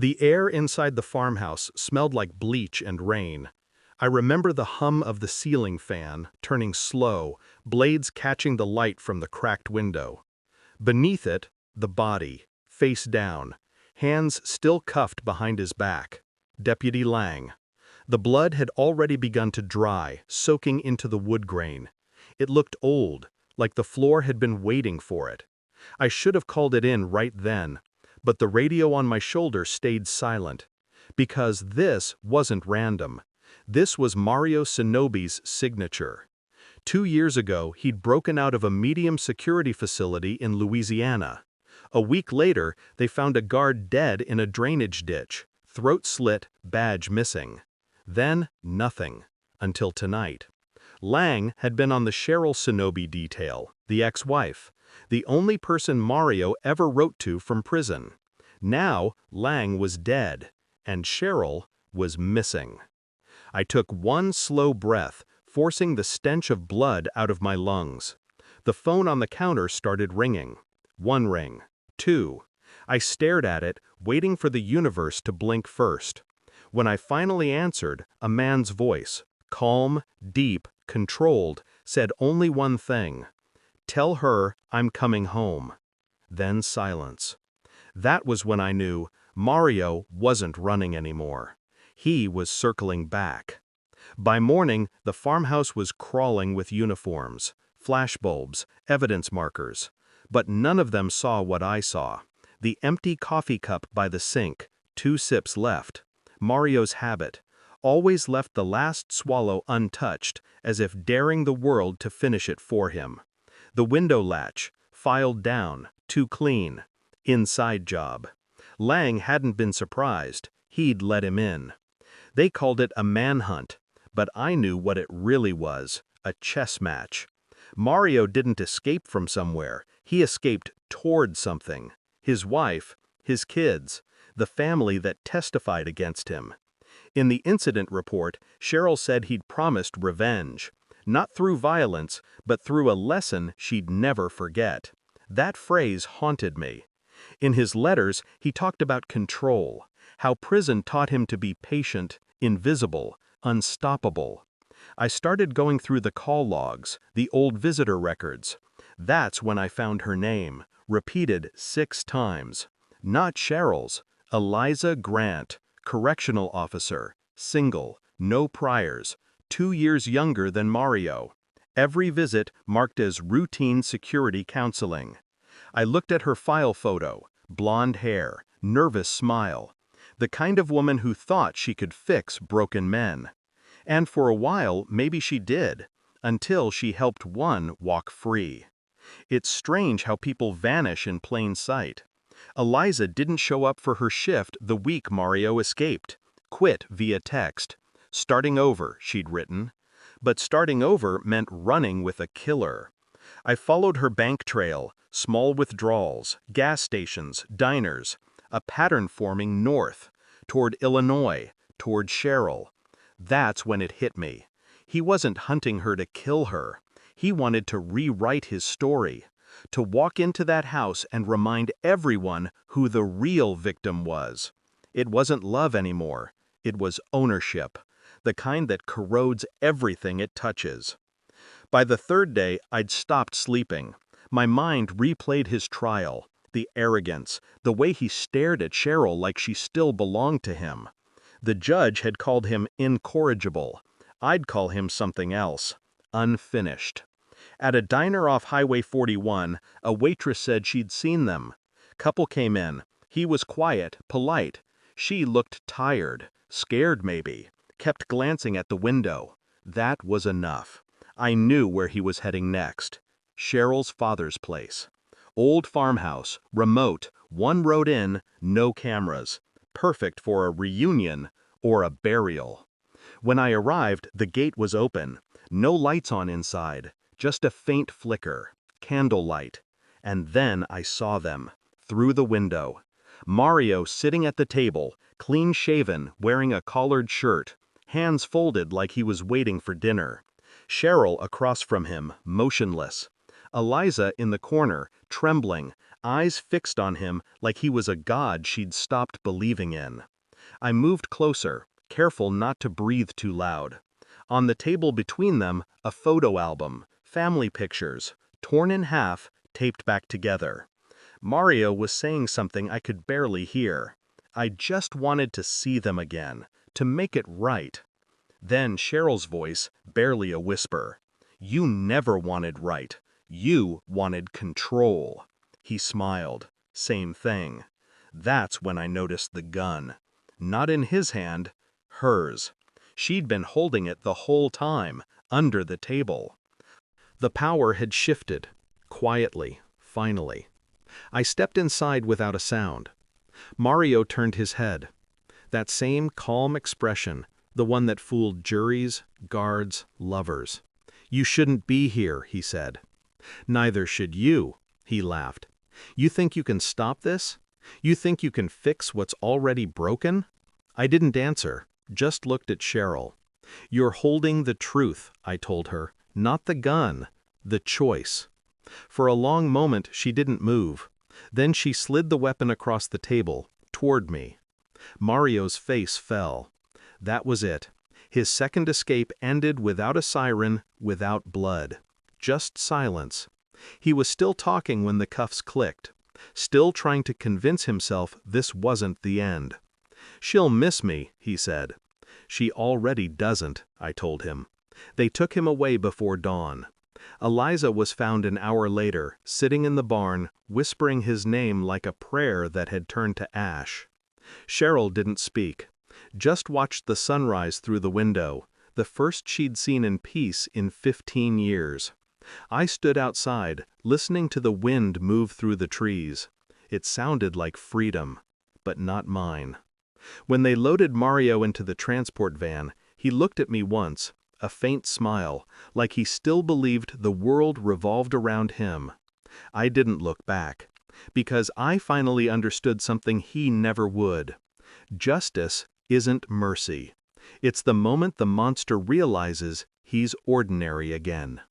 The air inside the farmhouse smelled like bleach and rain. I remember the hum of the ceiling fan, turning slow, blades catching the light from the cracked window. Beneath it, the body, face down, hands still cuffed behind his back. Deputy Lang. The blood had already begun to dry, soaking into the wood grain. It looked old, like the floor had been waiting for it. I should have called it in right then, but the radio on my shoulder stayed silent. Because this wasn't random. This was Mario Senobi's signature. 2 years ago, he'd broken out of a medium security facility in Louisiana. A week later, they found a guard dead in a drainage ditch, throat slit, badge missing. Then, nothing. Until tonight. Lang had been on the Cheryl Senobi detail, the ex-wife, the only person Mario ever wrote to from prison. Now, Lang was dead, and Cheryl was missing. I took one slow breath, forcing the stench of blood out of my lungs. The phone on the counter started ringing. 1 ring. 2. I stared at it, waiting for the universe to blink first. When I finally answered, a man's voice, calm, deep, controlled, said only one thing. "Tell her I'm coming home." Then silence. That was when I knew Mario wasn't running anymore. He was circling back. By morning, the farmhouse was crawling with uniforms, flashbulbs, evidence markers. But none of them saw what I saw. The empty coffee cup by the sink, 2 sips left. Mario's habit. Always left the last swallow untouched, as if daring the world to finish it for him. The window latch, filed down, too clean. Inside job. Lang hadn't been surprised. He'd let him in. They called it a manhunt, but I knew what it really was, a chess match. Mario didn't escape from somewhere. He escaped toward something. His wife, his kids, the family that testified against him. In the incident report, Cheryl said he'd promised revenge. Not through violence, but through a lesson she'd never forget. That phrase haunted me. In his letters, he talked about control, how prison taught him to be patient, invisible, unstoppable. I started going through the call logs, the old visitor records. That's when I found her name, repeated 6 times. Not Cheryl's, Eliza Grant, correctional officer, single, no priors, 2 years younger than Mario. Every visit marked as routine security counseling. I looked at her file photo, blonde hair, nervous smile. The kind of woman who thought she could fix broken men. And for a while, maybe she did, until she helped one walk free. It's strange how people vanish in plain sight. Eliza didn't show up for her shift the week Mario escaped. Quit via text. Starting over, she'd written. But starting over meant running with a killer. I followed her bank trail, small withdrawals, gas stations, diners, a pattern forming north, toward Illinois, toward Cheryl. That's when it hit me. He wasn't hunting her to kill her. He wanted to rewrite his story, to walk into that house and remind everyone who the real victim was. It wasn't love anymore. It was ownership, the kind that corrodes everything it touches. By the 3rd day, I'd stopped sleeping. My mind replayed his trial, the arrogance, the way he stared at Cheryl like she still belonged to him. The judge had called him incorrigible. I'd call him something else, unfinished. At a diner off Highway 41, a waitress said she'd seen them. Couple came in. He was quiet, polite. She looked tired, scared maybe, kept glancing at the window. That was enough. I knew where he was heading next. Cheryl's father's place. Old farmhouse, remote, 1 road in, no cameras. Perfect for a reunion or a burial. When I arrived, the gate was open. No lights on inside, just a faint flicker, candlelight. And then I saw them, through the window. Mario sitting at the table, clean-shaven, wearing a collared shirt, hands folded like he was waiting for dinner. Cheryl across from him, motionless. Eliza in the corner, trembling, eyes fixed on him like he was a god she'd stopped believing in. I moved closer, careful not to breathe too loud. On the table between them, a photo album, family pictures, torn in half, taped back together. Mario was saying something I could barely hear. I just wanted to see them again, to make it right. Then Cheryl's voice, barely a whisper. "You never wanted right. You wanted control." He smiled. Same thing. That's when I noticed the gun. Not in his hand, hers. She'd been holding it the whole time, under the table. The power had shifted. Quietly, finally. I stepped inside without a sound. Mario turned his head. That same calm expression, the one that fooled juries, guards, lovers. "You shouldn't be here," he said. "Neither should you," he laughed. "You think you can stop this? You think you can fix what's already broken?" I didn't answer, just looked at Cheryl. "You're holding the truth," I told her, "not the gun, the choice." For a long moment she didn't move. Then she slid the weapon across the table, toward me. Mario's face fell. That was it. His second escape ended without a siren, without blood. Just silence. He was still talking when the cuffs clicked. Still trying to convince himself this wasn't the end. "She'll miss me," he said. "She already doesn't," I told him. They took him away before dawn. Eliza was found an hour later, sitting in the barn, whispering his name like a prayer that had turned to ash. Cheryl didn't speak. Just watched the sunrise through the window, the first she'd seen in peace in 15 years. I stood outside, listening to the wind move through the trees. It sounded like freedom, but not mine. When they loaded Mario into the transport van, he looked at me once, a faint smile, like he still believed the world revolved around him. I didn't look back, because I finally understood something he never would. Justice isn't mercy. It's the moment the monster realizes he's ordinary again.